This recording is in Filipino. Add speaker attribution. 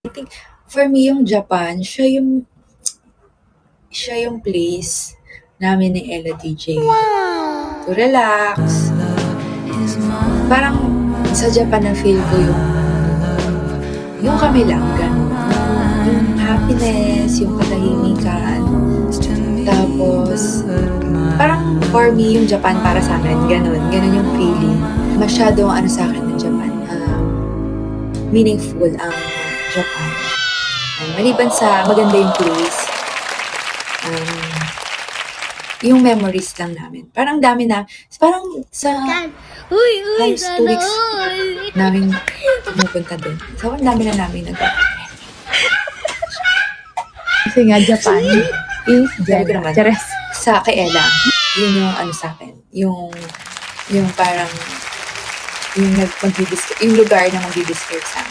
Speaker 1: I think for me yung Japan, siya yung place namin ni Ella DJ to relax. Parang sa Japan na feel ko yung kami lang, ganun. Yung happiness, yung katahimikan. Tapos, parang for me, yung Japan para sa akin, ganun yung feeling. Masyadong sa akin ng Japan, meaningful ang Japan. Maliban sa maganda yung place, yung memories lang namin. Parang dami na, parang sa halos 2 weeks namin pumupunta doon. So, ang dami na namin
Speaker 2: Kasi nga, Japan is
Speaker 1: Talaga naman.
Speaker 2: Chares.
Speaker 1: Sa kay Ella, yun yung sa akin. Yung parang, yung lugar na mag-describe sa